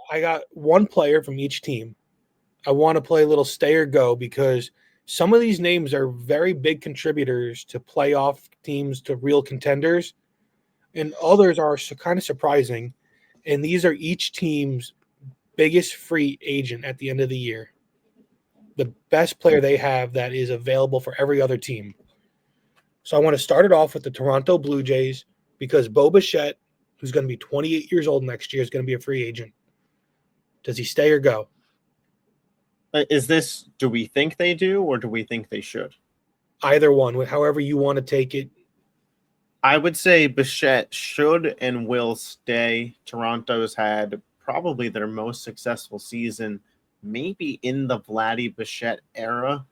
I got one player from each team. I want to play a little stay or go because some of these names are very big contributors to playoff teams, to real contenders, and others are kind of surprising. And these are each team's biggest free agent at the end of the year. The best player they have that is available for every other team. So I want to start it off with the Toronto Blue Jays because Bo Bichette, who's going to be 28 years old next year, is going to be a free agent. Does he stay or go? Do we think they do or do we think they should? Either one, however you want to take it. I would say Bichette should and will stay. Toronto's had probably their most successful season, maybe in the Vladdy Bichette era.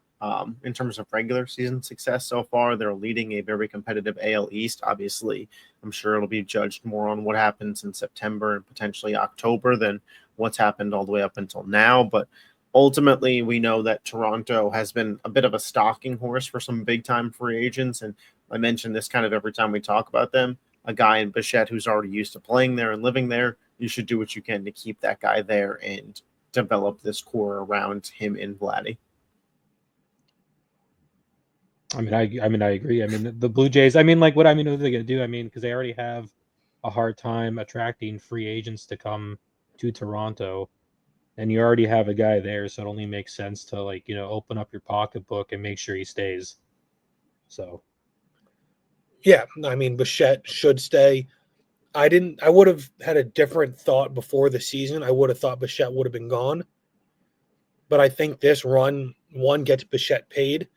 In terms of regular season success so far, they're leading a very competitive AL East. Obviously, I'm sure it'll be judged more on what happens in September and potentially October than what's happened all the way up until now. But ultimately, we know that Toronto has been a bit of a stalking horse for some big-time free agents, and I mention this kind of every time we talk about them. A guy in Bichette who's already used to playing there and living there, you should do what you can to keep that guy there and develop this core around him in Vladdy. I agree. I mean, the Blue Jays. I mean, like, what are they going to do? I mean, because they already have a hard time attracting free agents to come to Toronto, and you already have a guy there, so it only makes sense to open up your pocketbook and make sure he stays. So, yeah, I mean, Bichette should stay. I would have had a different thought before the season. I would have thought Bichette would have been gone, but I think this run, one, gets Bichette paid,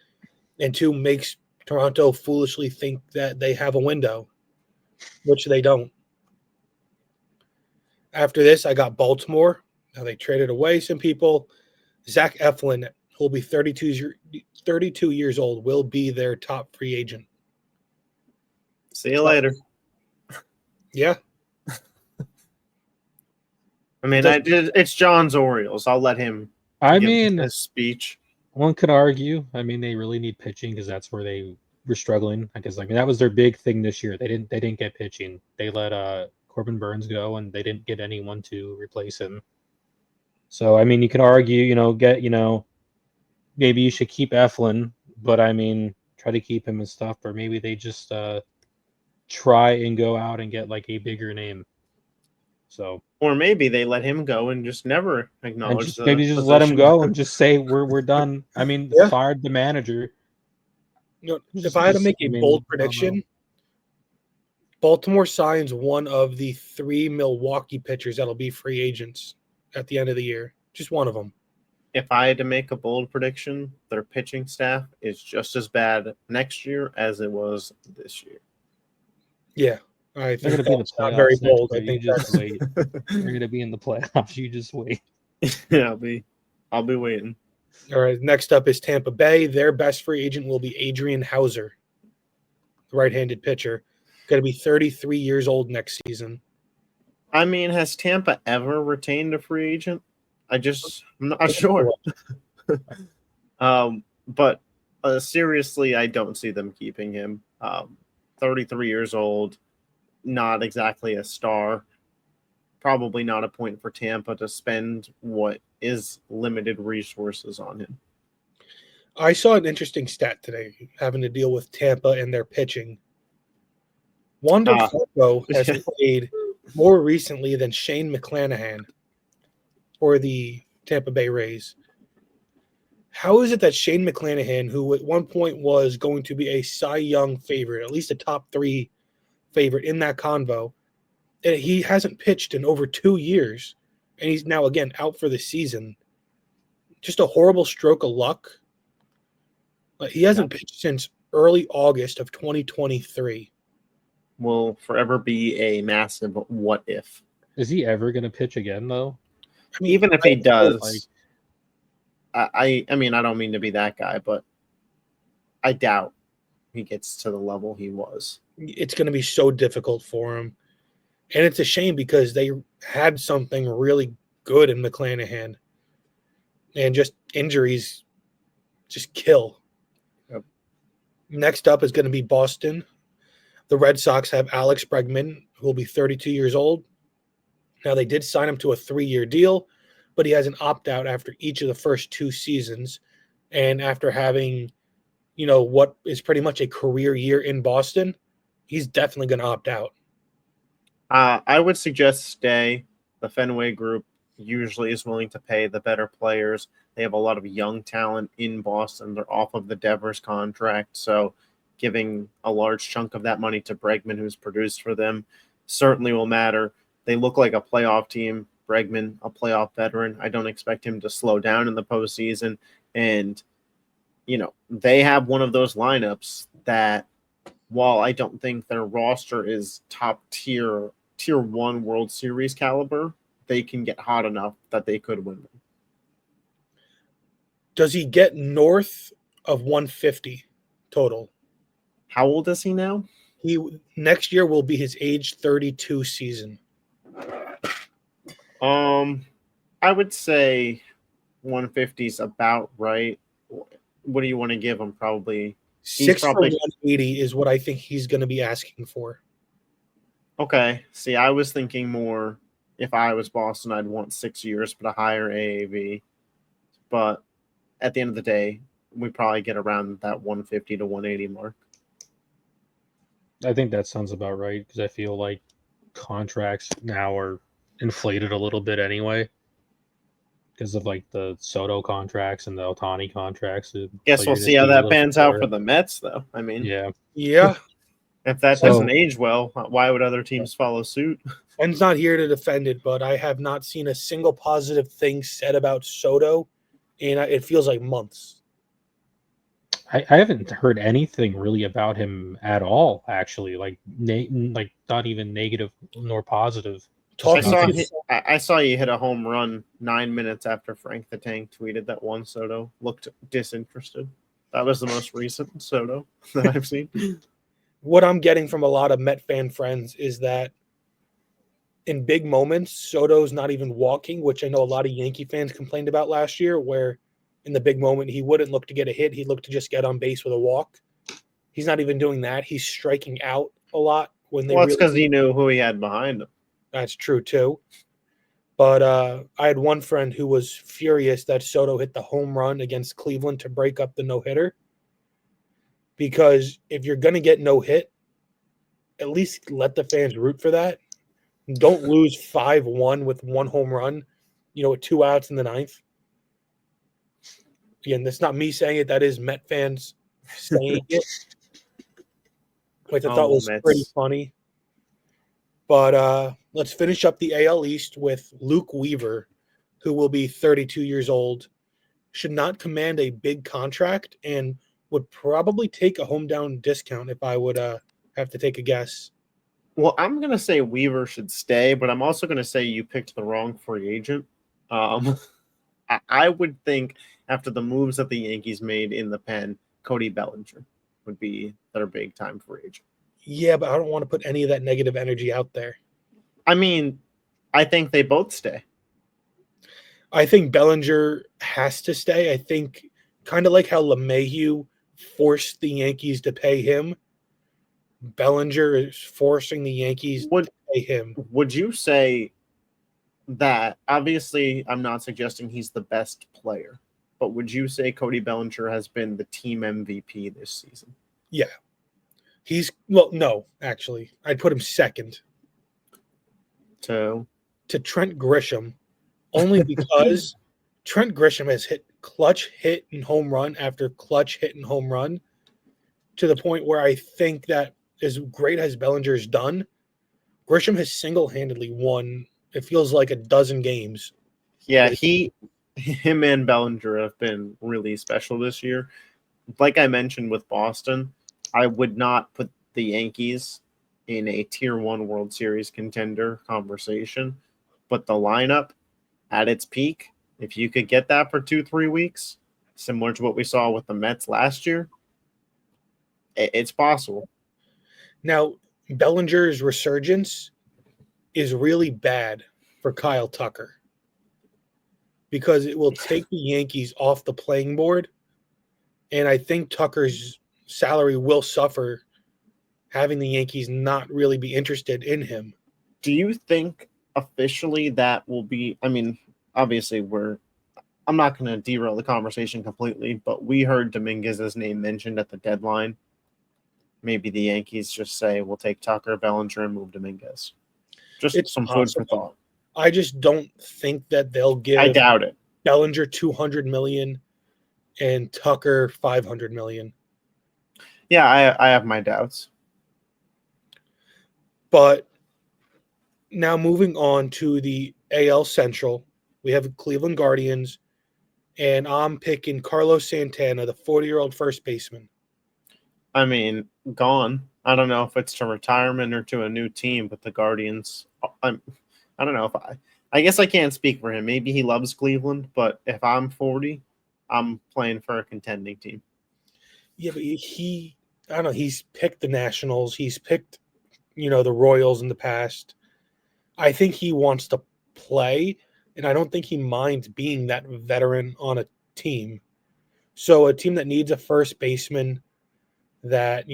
and two, makes Toronto foolishly think that they have a window, which they don't. After this, I got Baltimore. Now they traded away some people. Zach Eflin, who will be 32 years old, will be their top free agent. See you later. Yeah. I mean, it's John's Orioles. I'll let him give his speech. One could argue. I mean, they really need pitching because that's where they were struggling. Because that was their big thing this year. They didn't get pitching. They let Corbin Burns go, and they didn't get anyone to replace him. So I mean, you can argue, maybe you should keep Eflin, but I mean, try to keep him and stuff. Or maybe they just try and go out and get like a bigger name. So, or maybe they let him go and just never acknowledge maybe just let him go and just say we're done. I mean, fired the manager. If I had to make a bold prediction, Baltimore signs one of the 3 Milwaukee pitchers that'll be free agents at the end of the year. Just one of them. If I had to make a bold prediction, their pitching staff is just as bad next year as it was this year. Yeah. I think they're going to be in the playoffs. Not very bold. I think just wait. They're going to be in the playoffs. You just wait. Yeah, I'll be waiting. All right. Next up is Tampa Bay. Their best free agent will be Adrian Hauser, the right-handed pitcher. Going to be 33 years old next season. I mean, has Tampa ever retained a free agent? I'm not sure. But seriously, I don't see them keeping him. 33 years old. Not exactly a star. Probably not a point for Tampa to spend what is limited resources on him. I saw an interesting stat today having to deal with Tampa and their pitching. Wander Franco has played more recently than Shane McClanahan for the Tampa Bay Rays. How is it that Shane McClanahan, who at one point was going to be a Cy Young favorite, at least a top 3 favorite in that convo, and he hasn't pitched in over 2 years, and he's now again out for the season? Just a horrible stroke of luck. He hasn't pitched since early August of 2023. Will forever be a massive what if. Is he ever going to pitch again, though? I mean, even if he does, I mean, I don't mean to be that guy, but I doubt he gets to the level he was. It's going to be so difficult for him. And it's a shame because they had something really good in McClanahan. And just injuries just kill. Yep. Next up is going to be Boston. The Red Sox have Alex Bregman, who will be 32 years old. Now, they did sign him to a 3-year deal, but he has an opt-out after each of the first 2 seasons. And after having, what is pretty much a career year in Boston, he's definitely going to opt out. I would suggest stay. The Fenway Group usually is willing to pay the better players. They have a lot of young talent in Boston. They're off of the Devers contract, so giving a large chunk of that money to Bregman, who's produced for them, certainly will matter. They look like a playoff team. Bregman, a playoff veteran. I don't expect him to slow down in the postseason. And, they have one of those lineups that, while I don't think their roster is top tier 1 World Series caliber, they can get hot enough that they could win them. Does he get north of 150 total? How old is he now? He next year will be his age 32 season. I would say 150 is about right. What do you want to give him? Probably 6 for 180 is what I think he's going to be asking for. Okay. See, I was thinking more. If I was Boston, I'd want 6 years, but a higher AAV. But at the end of the day, we probably get around that 150 to 180 mark. I think that sounds about right because I feel like contracts now are inflated a little bit anyway because of like the Soto contracts and the Ohtani contracts. Guess we'll see how that pans out for the Mets, though. I mean, yeah. If that doesn't age well, why would other teams follow suit? Ben's not here to defend it, but I have not seen a single positive thing said about Soto, and it feels like months. I haven't heard anything really about him at all, actually. Like not even negative nor positive. I saw you hit a home run 9 minutes after Frank the Tank tweeted that Juan Soto looked disinterested. That was the most recent Soto that I've seen. What I'm getting from a lot of Met fan friends is that in big moments, Soto's not even walking, which I know a lot of Yankee fans complained about last year, where in the big moment, he wouldn't look to get a hit. He'd look to just get on base with a walk. He's not even doing that. He's striking out a lot when they. Well, it's because he knew who he had behind him. That's true too. But I had one friend who was furious that Soto hit the home run against Cleveland to break up the no-hitter. Because if you're going to get no hit, at least let the fans root for that. Don't lose 5-1 with 1 home run, with 2 outs in the 9th. Again, that's not me saying it. That is Met fans saying it, which I thought was pretty funny. But let's finish up the AL East with Luke Weaver, who will be 32 years old, should not command a big contract, and would probably take a home down discount if I would have to take a guess. Well, I'm going to say Weaver should stay, but I'm also going to say you picked the wrong free agent. I would think after the moves that the Yankees made in the pen, Cody Bellinger would be their big time free agent. Yeah, but I don't want to put any of that negative energy out there. I mean, I think they both stay. I think Bellinger has to stay. I think kind of like how LeMahieu forced the Yankees to pay him, Bellinger is forcing the Yankees to pay him. Would you say that, obviously I'm not suggesting he's the best player, but would you say Cody Bellinger has been the team MVP this season? Yeah. No, actually. I'd put him second. To Trent Grisham, only because Trent Grisham has hit clutch hit and home run after clutch hit and home run to the point where I think that as great as Bellinger's done, Grisham has single-handedly won, it feels like, a dozen games. Yeah, him and Bellinger have been really special this year. Like I mentioned with Boston, I would not put the Yankees in a Tier 1 World Series contender conversation, but the lineup at its peak, if you could get that for 2-3 weeks, similar to what we saw with the Mets last year, it's possible. Now, Bellinger's resurgence is really bad for Kyle Tucker because it will take the Yankees off the playing board, and I think Tucker's salary will suffer having the Yankees not really be interested in him. Do you think officially that will be. I mean, obviously I'm not going to derail the conversation completely, but we heard Dominguez's name mentioned at the deadline. Maybe the Yankees just say we'll take Tucker, Bellinger, and move Dominguez. Just It's some food for possible. thought. I just don't think that they'll I give doubt it. Bellinger $200 million and Tucker $500 million. Yeah, I have my doubts. But now moving on to the AL Central, we have Cleveland Guardians, and I'm picking Carlos Santana, the 40-year-old first baseman. I mean, gone. I don't know if it's to retirement or to a new team, but the Guardians. I don't know if I guess I can't speak for him. Maybe he loves Cleveland, but if I'm 40, I'm playing for a contending team. Yeah, but I don't know. He's picked the Nationals. He's picked, the Royals in the past. I think he wants to play, and I don't think he minds being that veteran on a team. So a team that needs a first baseman that,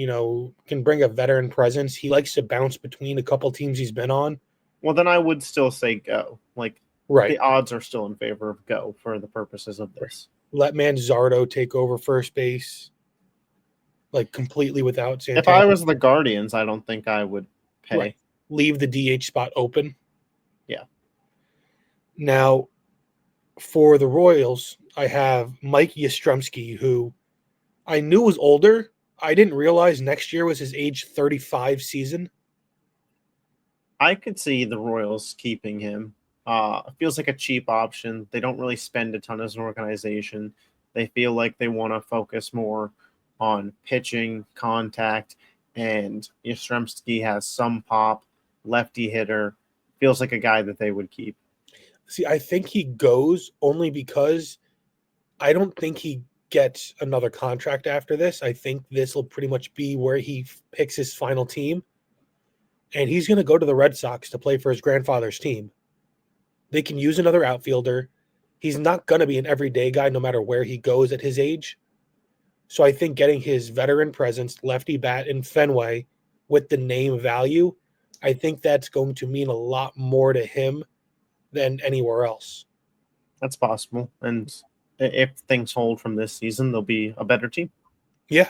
can bring a veteran presence. He likes to bounce between a couple teams he's been on. Well, then I would still say go. Like, Right. the odds are still in favor of go for the purposes of this. Let Manzardo take over first base, like completely without Santana. If I was the Guardians, I don't think I would pay. Right. Leave the DH spot open. Yeah. Now, for the Royals, I have Mike Yastrzemski, who I knew was older. I didn't realize next year was his age 35 season. I could see the Royals keeping him. It feels like a cheap option. They don't really spend a ton as an organization. They feel like they want to focus more on pitching, contact, and Yastrzemski has some pop, lefty hitter. Feels like a guy that they would keep. See, I think he goes only because I don't think he gets another contract after this. I think this will pretty much be where he picks his final team. And he's going to go to the Red Sox to play for his grandfather's team. They can use another outfielder. He's not going to be an everyday guy no matter where he goes at his age. So I think getting his veteran presence, lefty bat in Fenway with the name value, I think that's going to mean a lot more to him than anywhere else. That's possible. And if things hold from this season, they'll be a better team. Yeah.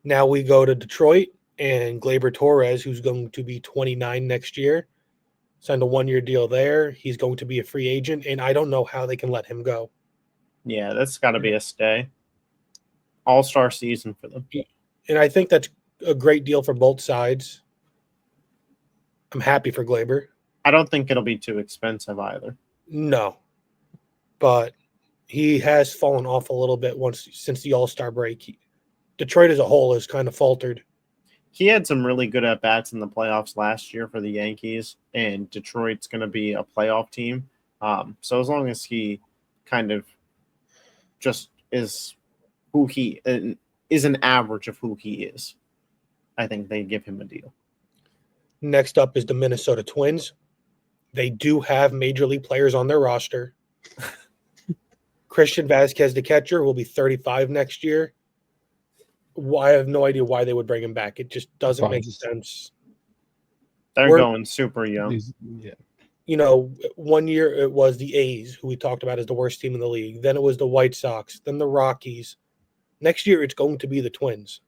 Now we go to Detroit and Gleyber Torres, who's going to be 29 next year, signed a 1-year deal there. He's going to be a free agent, and I don't know how they can let him go. Yeah, that's got to be a stay. All-star season for them. And I think that's a great deal for both sides. I'm happy for Gleyber. I don't think it'll be too expensive either. No. But he has fallen off a little bit since the All-Star break. Detroit as a whole has kind of faltered. He had some really good at-bats in the playoffs last year for the Yankees, and Detroit's going to be a playoff team. So as long as he kind of just is who he is, an average of who he is, I think they give him a deal. Next up is the Minnesota Twins. They do have major league players on their roster. Christian Vasquez, the catcher, will be 35 next year. I have no idea why they would bring him back. It just doesn't make sense. They're going super young. Yeah. 1 year it was the A's, who we talked about as the worst team in the league. Then it was the White Sox, then the Rockies. Next year it's going to be the Twins.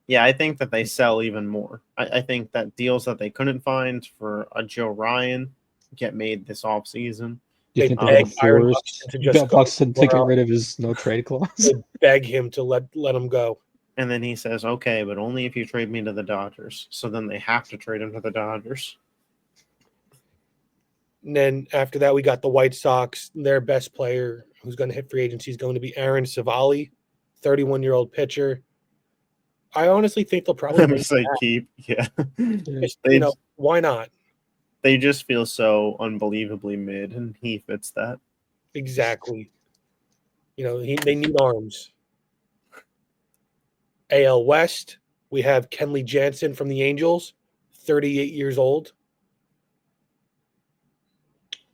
Yeah, I think that they sell even more. I think that deals that they couldn't find for a Joe Ryan get made this offseason. Do you think They they're beg Byron forced Buxton Buxton to get rid of his no trade clause? They beg him to let him go. And then he says, okay, but only if you trade me to the Dodgers. So then they have to trade him to the Dodgers. And then after that, we got the White Sox. Their best player who's going to hit free agency is going to be Aaron Savali, 31-year-old pitcher. I honestly think they'll probably bring him back. Keep. Yeah. Just, why not? They just feel so unbelievably mid, and he fits that. Exactly. They need arms. AL West, we have Kenley Jansen from the Angels, 38 years old.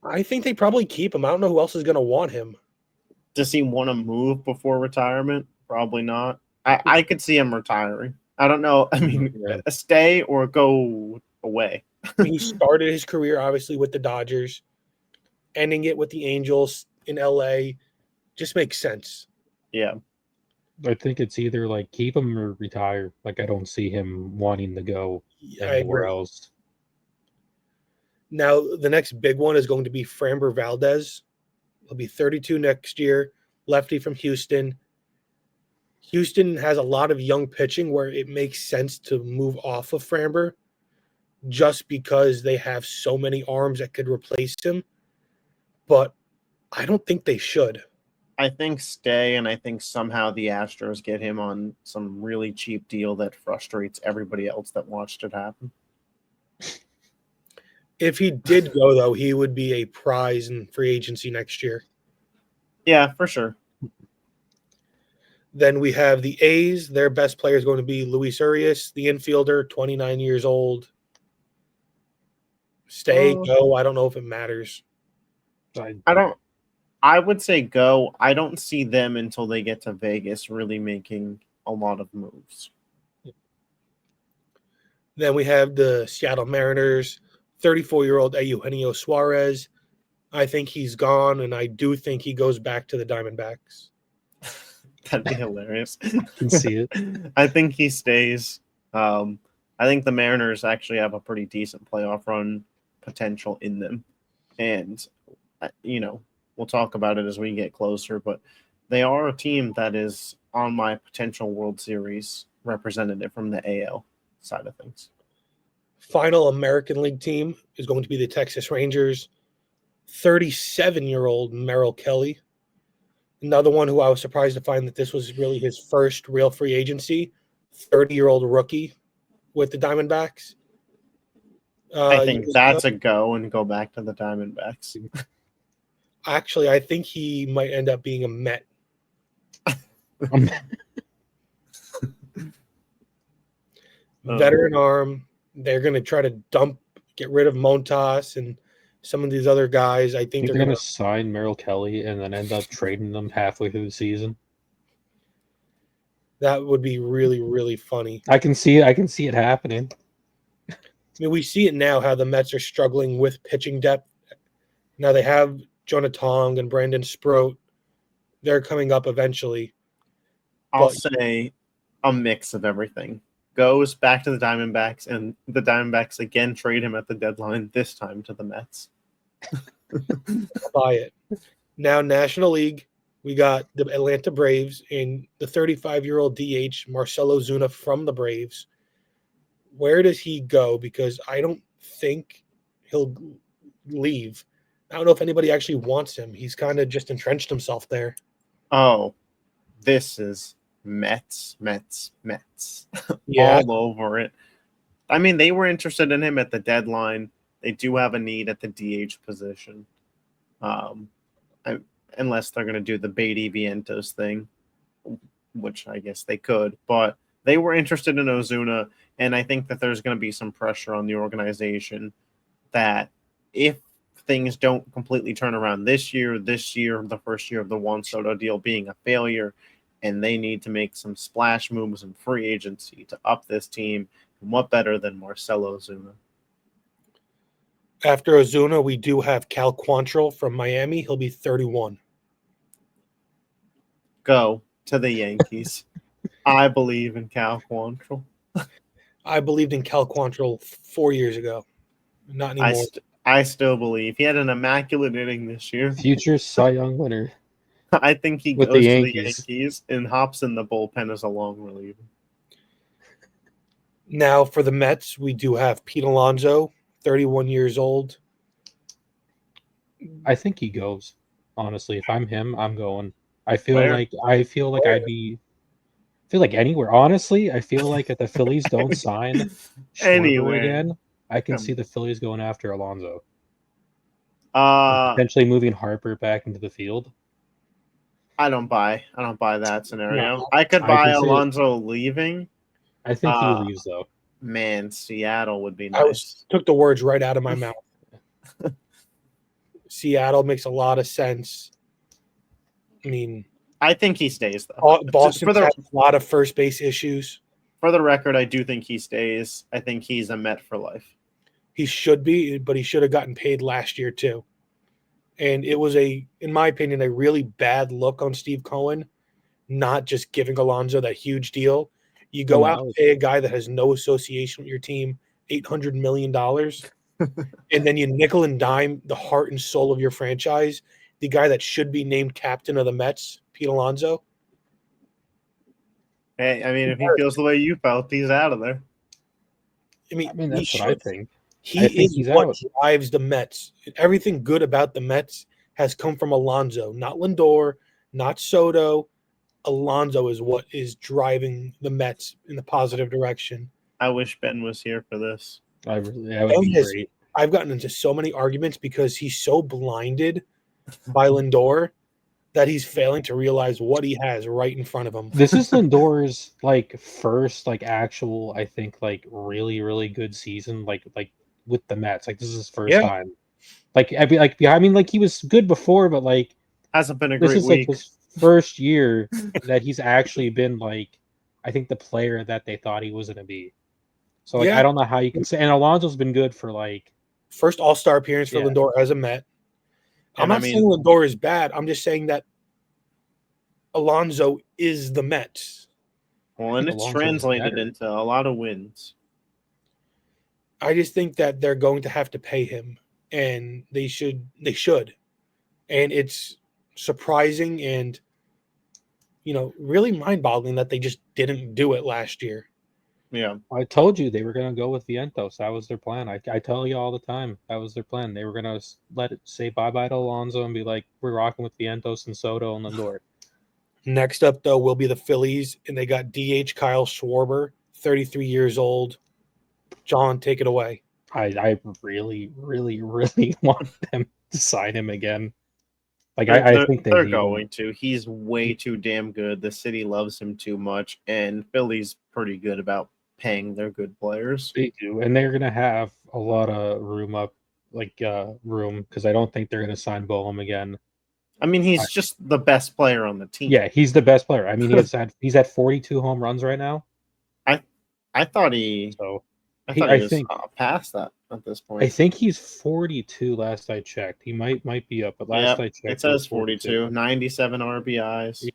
I think they probably keep him. I don't know who else is going to want him. Does he want to move before retirement? Probably not. I could see him retiring. I don't know. I mean, a stay or go away. I mean, he started his career obviously with the Dodgers, ending it with the Angels in LA. Just makes sense. Yeah. I think it's either like keep him or retire. Like I don't see him wanting to go I anywhere agree. else. Now, the next big one is going to be Framber Valdez. He'll be 32 next year, lefty from Houston. Houston has a lot of young pitching where it makes sense to move off of Framber just because they have so many arms that could replace him. But I don't think they should. I think stay, and I think somehow the Astros get him on some really cheap deal that frustrates everybody else that watched it happen. If he did go, though, he would be a prize in free agency next year. Yeah, for sure. Then we have the A's. Their best player is going to be Luis Urias, the infielder, 29 years old. Stay, go. I don't know if it matters. I would say go. I don't see them until they get to Vegas really making a lot of moves. Then we have the Seattle Mariners, 34-year-old Eugenio Suarez. I think he's gone, and I do think he goes back to the Diamondbacks. That'd be hilarious. I can see it. I think he stays. I think the Mariners actually have a pretty decent playoff run potential in them. And, we'll talk about it as we get closer, but they are a team that is on my potential World Series representative from the AL side of things. Final American League team is going to be the Texas Rangers. 37-year-old Merrill Kelly. Another one who I was surprised to find that this was really his first real free agency. 30-year-old rookie with the Diamondbacks. I think that's a go and go back to the Diamondbacks. Actually, I think he might end up being a Met. Veteran arm. They're going to try to get rid of Montas and some of these other guys. I think they're going to sign Merrill Kelly and then end up trading them halfway through the season. That would be really, really funny. I can see it happening. I mean, we see it now how the Mets are struggling with pitching depth. Now they have Jonah Tong and Brandon Sproat. They're coming up eventually. I'll say a mix of everything. Goes back to the Diamondbacks, and the Diamondbacks again trade him at the deadline, this time to the Mets. Buy it. Now, National League, we got the Atlanta Braves and the 35-year-old DH, Marcell Ozuna from the Braves. Where does he go? Because I don't think he'll leave. I don't know if anybody actually wants him. He's kind of just entrenched himself there. Oh, this is Mets. Yeah. All over it. I mean, they were interested in him at the deadline. They do have a need at the DH position. Unless they're going to do the Beatty Vientos thing, which I guess they could. But they were interested in Ozuna, and I think that there's going to be some pressure on the organization that if things don't completely turn around this year, the first year of the Juan Soto deal being a failure, and they need to make some splash moves in free agency to up this team. And what better than Marcell Ozuna? After Ozuna, we do have Cal Quantrill from Miami. He'll be 31. Go to the Yankees. I believe in Cal Quantrill. I believed in Cal Quantrill 4 years ago. Not anymore. I still believe. He had an immaculate inning this year. Future Cy Young winner. I think he goes to the Yankees and hops in the bullpen as a long reliever. Now for the Mets, we do have Pete Alonso, 31 years old. I think he goes. Honestly, if I'm him, I'm going. I feel like I'd be. I feel like anywhere. Honestly, I feel like if the Phillies don't sign Schwarber again, I can see the Phillies going after Alonso. Potentially moving Harper back into the field. I don't buy that scenario. No, I could buy Alonso leaving. I think he leaves though. Man, Seattle would be nice. Took the words right out of my mouth. Seattle makes a lot of sense. I mean, I think he stays though. Boston has a lot of first base issues. For the record, I do think he stays. I think he's a Met for life. He should be, but he should have gotten paid last year too. And it was in my opinion, a really bad look on Steve Cohen, not just giving Alonso that huge deal. You go out and pay a guy that has no association with your team $800 million, and then you nickel and dime the heart and soul of your franchise, the guy that should be named captain of the Mets, Pete Alonso. Hey, I mean, if he feels the way you felt, he's out of there. I mean that's what I think. He is what drives the Mets. Everything good about the Mets has come from Alonso, not Lindor, not Soto. Alonso is what is driving the Mets in the positive direction. I wish Ben was here for this. That would be great. I've gotten into so many arguments because he's so blinded by Lindor that he's failing to realize what he has right in front of him. This is Lindor's first actual, I think, really, really good season like with the Mets. This is his first time. I mean, he was good before, but hasn't been a great week. This is his first year that he's actually been I think the player that they thought he was going to be. So I don't know how you can say. And Alonso's been good for first All-Star appearance for Lindor as a Met. I'm not saying Lindor is bad. I'm just saying that Alonso is the Mets. Well, and it's translated into a lot of wins. I just think that they're going to have to pay him, and they should. And it's surprising and, really mind-boggling that they just didn't do it last year. Yeah. I told you they were going to go with Vientos. That was their plan. I tell you all the time. That was their plan. They were going to let it say bye-bye to Alonso and be like, we're rocking with Vientos and Soto and Lindor. Next up, though, will be the Phillies, and they got DH Kyle Schwarber, 33 years old. John, take it away. I really, really, really want them to sign him again. I think they're going to. He's way too damn good. The city loves him too much, and Philly's pretty good about paying their good players. They do, and they're gonna have a lot of room because I don't think they're gonna sign Boehm again. I mean, he's just the best player on the team. Yeah, he's the best player. I mean, he's at 42 home runs right now. I thought he was past that at this point. I think he's 42 last I checked. He might be up, but last I checked, it says 42, 97 RBIs.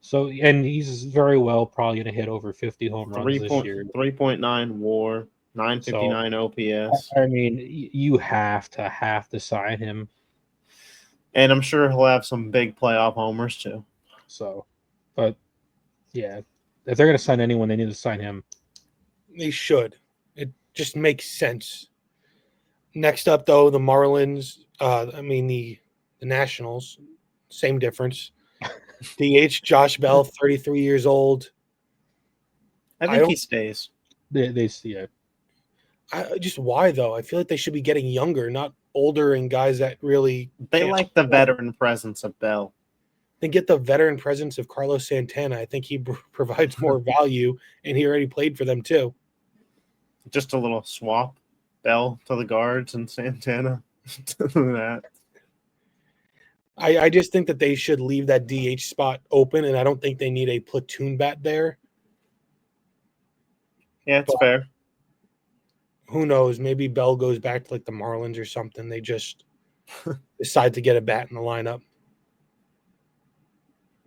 So, and he's very well probably going to hit over 50 home runs this year. 3.9 WAR, 959 OPS. I mean, you have to sign him. And I'm sure he'll have some big playoff homers too. So, but yeah, if they're going to sign anyone, they need to sign him. They should. It just makes sense. Next up, though, the Marlins. The Nationals. Same difference. DH Josh Bell, 33 years old. I think he stays. They see it. Just why though? I feel like they should be getting younger, not older, and guys that really. They like the veteran presence of Bell. Then get the veteran presence of Carlos Santana. I think he provides more value, and he already played for them too. Just a little swap, Bell to the guards and Santana to that. I just think that they should leave that DH spot open, and I don't think they need a platoon bat there. Yeah, it's fair. Who knows? Maybe Bell goes back to the Marlins or something. They just decide to get a bat in the lineup.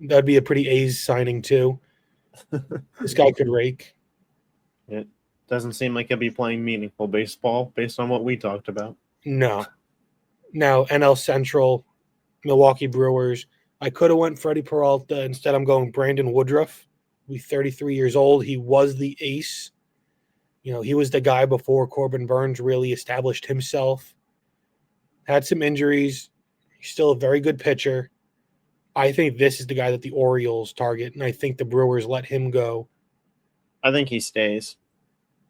That'd be a pretty A's signing too. This guy could rake. It doesn't seem like he'll be playing meaningful baseball based on what we talked about. No. Now, NL Central, Milwaukee Brewers. I could have went Freddie Peralta. Instead, I'm going Brandon Woodruff. He's 33 years old. He was the ace. He was the guy before Corbin Burns really established himself. Had some injuries. He's still a very good pitcher. I think this is the guy that the Orioles target, and I think the Brewers let him go. I think he stays.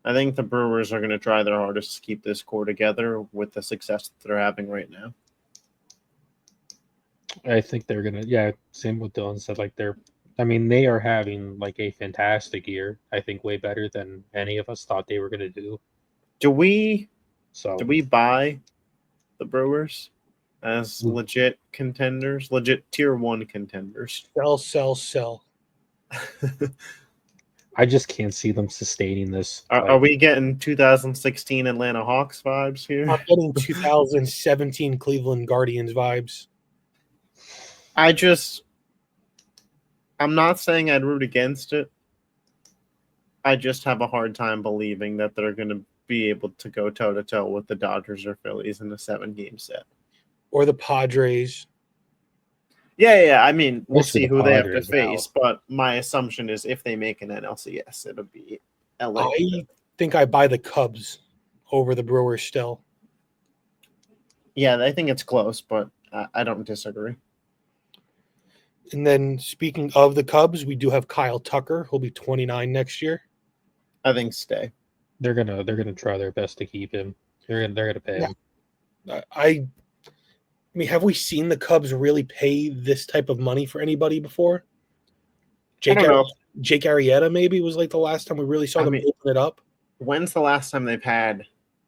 I think the Brewers are going to try their hardest to keep this core together with the success that they're having right now. I think they're going to, same with Dylan said, they are having a fantastic year. I think way better than any of us thought they were going to do. Do we buy the Brewers as legit contenders, legit tier 1 contenders? Sell. I just can't see them sustaining this. Are we getting 2016 Atlanta Hawks vibes here? I'm getting 2017 Cleveland Guardians vibes. I'm not saying I'd root against it. I just have a hard time believing that they're going to be able to go toe-to-toe with the Dodgers or Phillies in a 7-game set. Or the Padres. Yeah. I mean, we'll Mostly see the who they have to Padres face, now. but my assumption is if they make an NLCS, it'll be LA. I think I buy the Cubs over the Brewers still. Yeah, I think it's close, but I don't disagree. And then speaking of the Cubs, we do have Kyle Tucker. He'll be 29 next year. I think stay. They're gonna try their best to keep him. They're gonna pay him. I mean, have we seen the Cubs really pay this type of money for anybody before? I don't know. Jake Arrieta maybe was like the last time we really saw them open it up. When's the last time they've had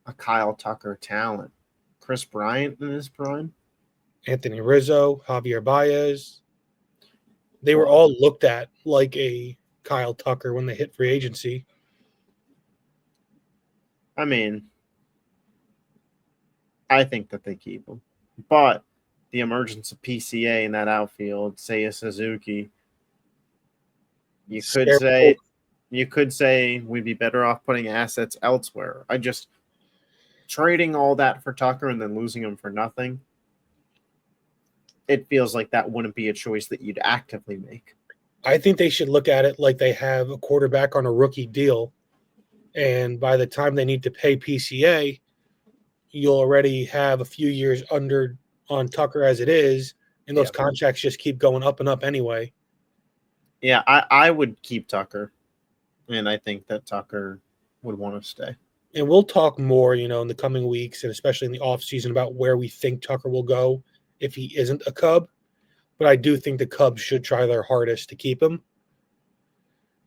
a Kyle Tucker talent? Chris Bryant in his prime? Anthony Rizzo, Javier Baez. They were all looked at like a Kyle Tucker when they hit free agency. I mean, I think that they keep him. But the emergence of PCA in that outfield, Seiya Suzuki, you could say we'd be better off putting assets elsewhere. Trading all that for Tucker and then losing him for nothing, it feels like that wouldn't be a choice that you'd actively make. I think they should look at it like they have a quarterback on a rookie deal, and by the time they need to pay PCA, you'll already have a few years under on Tucker as it is, and those contracts just keep going up and up anyway. Yeah, I would keep Tucker, and I think that Tucker would want to stay. And we'll talk more, in the coming weeks, and especially in the offseason about where we think Tucker will go if he isn't a Cub. But I do think the Cubs should try their hardest to keep him.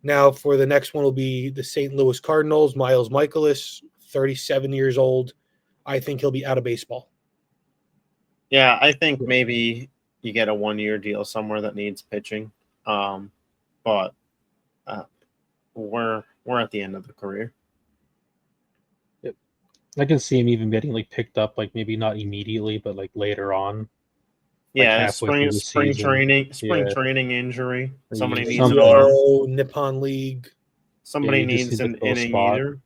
Now, for the next one will be the St. Louis Cardinals, Miles Mikolas, 37 years old. I think he'll be out of baseball. Yeah, I think maybe you get a 1-year deal somewhere that needs pitching. But we're at the end of the career. Yep. I can see him even getting picked up, maybe not immediately, but later on. Yeah, spring training injury. Somebody needs an arm. Nippon League. Somebody needs an inning eater.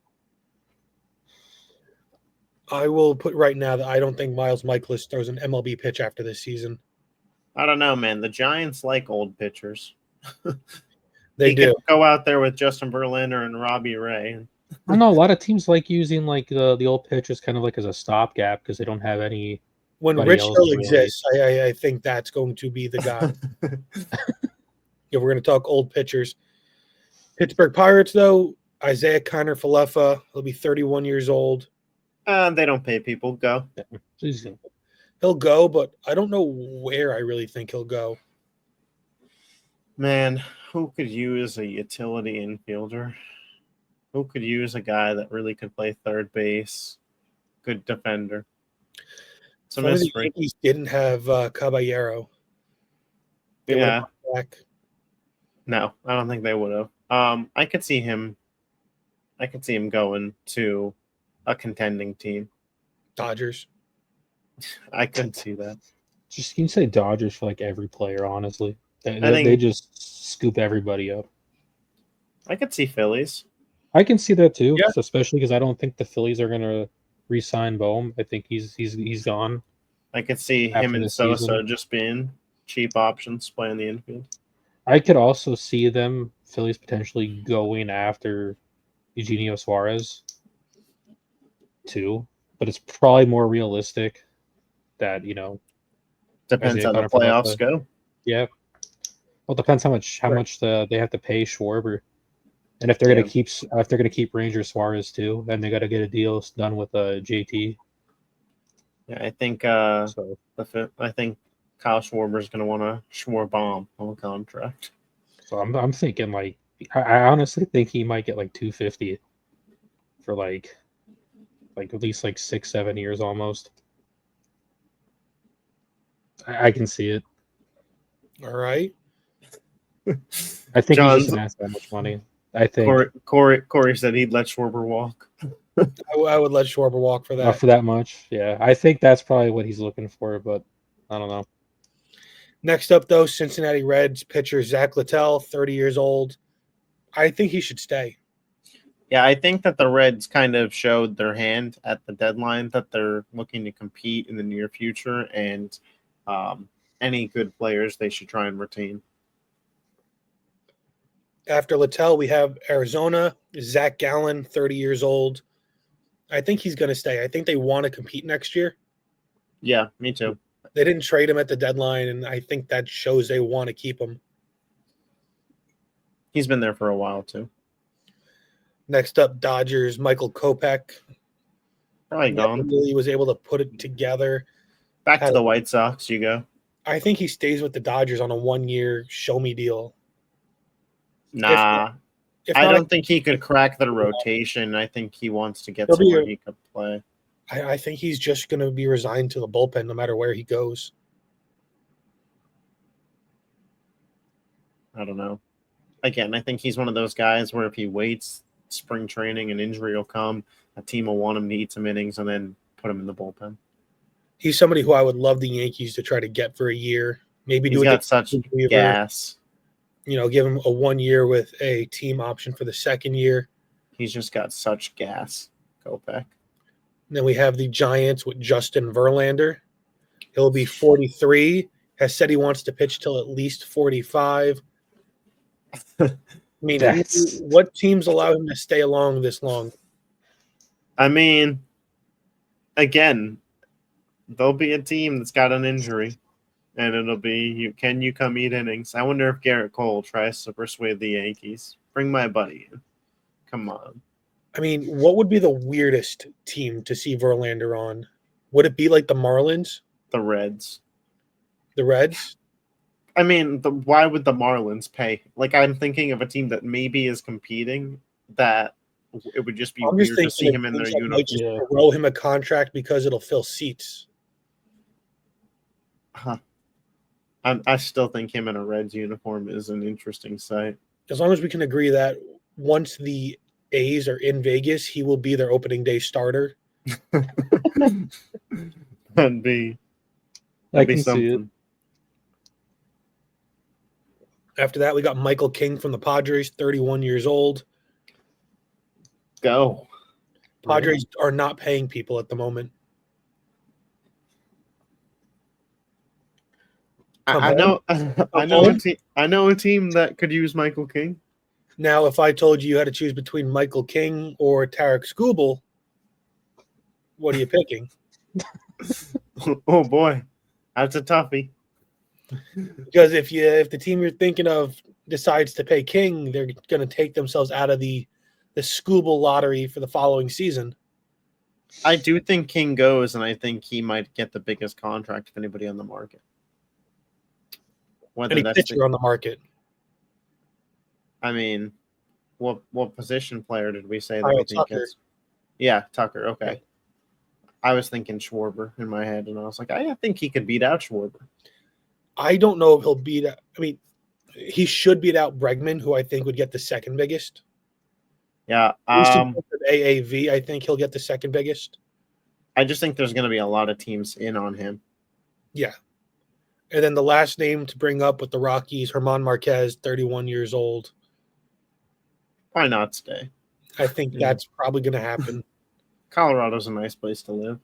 I will put right now that I don't think Miles Mikolas throws an MLB pitch after this season. I don't know, man. The Giants like old pitchers. They do. Could go out there with Justin Verlander and Robbie Ray. I know a lot of teams like using the old pitchers kind of as a stopgap because they don't have any. When Rich Hill exists, I think that's going to be the guy. If we're going to talk old pitchers. Pittsburgh Pirates, though, Isaiah Kiner-Falefa, he'll be 31 years old. They don't pay people. Go. He'll go, but I don't know where I really think he'll go. Man, who could use a utility infielder? Who could use a guy that really could play third base? Good defender. Some of the Yankees didn't have Caballero. Yeah. No, I don't think they would have. I could see him going to a contending team. Dodgers. I could see that. Just can you say Dodgers for every player, honestly? They just scoop everybody up. I could see Phillies. I can see that too, especially because I don't think the Phillies are gonna re-sign Bohm. I think he's gone. I could see him and Sosa just being cheap options playing the infield. I could also see Phillies potentially going after Eugenio Suarez too, but it's probably more realistic that depends how the playoffs go. Yeah, well, it depends how much they have to pay Schwarber, and if they're gonna keep Ranger Suarez too, then they got to get a deal done with JT. Yeah, I think I think Kyle Schwarber is going to want a Schwarbomb on the contract. So I'm thinking I honestly think he might get 250 for at least 6-7 years almost. I can see it. All right. I think he doesn't ask that much money. I think Corey said he'd let Schwarber walk. I would let Schwarber walk for that. for that much. Yeah, I think that's probably what he's looking for, but I don't know. Next up, though, Cincinnati Reds pitcher Zach Littell, 30 years old. I think he should stay. Yeah, I think that the Reds kind of showed their hand at the deadline that they're looking to compete in the near future, and any good players they should try and retain. After Littell, we have Arizona, Zach Gallen, 30 years old. I think he's going to stay. I think they want to compete next year. Yeah, me too. They didn't trade him at the deadline, and I think that shows they want to keep him. He's been there for a while too. Next up, Dodgers, Michael Kopech. Probably Never gone. really was able to put it together. Back to the White Sox, you go. I think he stays with the Dodgers on a 1-year show-me deal. Nah, If I not, don't think he could crack the rotation. I think he wants to get He'll be somewhere a- he could play. I think he's just going to be resigned to the bullpen no matter where he goes. I don't know. Again, I think he's one of those guys where if he waits, spring training, an injury will come. A team will want him to eat some innings and then put him in the bullpen. He's somebody who I would love the Yankees to try to get for a year. Maybe He's do got such gas. Give him a 1 year with a team option for the second year. He's just got such gas, Kopech. And then we have the Giants with Justin Verlander. He'll be 43. Has said he wants to pitch till at least 45. I mean, what teams allow him to stay along this long? I mean, again, there'll be a team that's got an injury, and it'll be, can you come eat innings? I wonder if Garrett Cole tries to persuade the Yankees. Bring my buddy in. Come on. I mean, what would be the weirdest team to see Verlander on? Would it be like the Marlins? The Reds. The Reds? I mean, why would the Marlins pay? Like, I'm thinking of a team that maybe is competing that it would just be weird to see him in their uniform. Just throw him a contract because it'll fill seats. Huh. I still think him in a Reds uniform is an interesting sight. As long as we can agree that once the A's are in Vegas, he will be their opening day starter. That'd be can something. see it. After that, we got Michael King from the Padres, 31 years old. Go. Padres are not paying people at the moment. I know a team that could use Michael King. Now, if I told you had to choose between Michael King or Tarek Skubal, what are you picking? Oh boy, that's a toughie. Because if the team you're thinking of decides to pay King, they're going to take themselves out of the Skubal lottery for the following season. I do think King goes, and I think he might get the biggest contract of anybody on the market. Any pitcher on the market. I mean, what position player did we say that we think Tucker. is? Yeah, Tucker. Okay. I was thinking Schwarber in my head, and I was like, I think he could beat out Schwarber. I don't know if he'll beat out. I mean, he should beat out Bregman, who I think would get the second biggest. Yeah. AAV, I think he'll get the second biggest. I just think there's going to be a lot of teams in on him. Yeah. And then the last name to bring up with the Rockies, German Marquez, 31 years old. Why not stay? I think that's probably going to happen. Colorado's a nice place to live.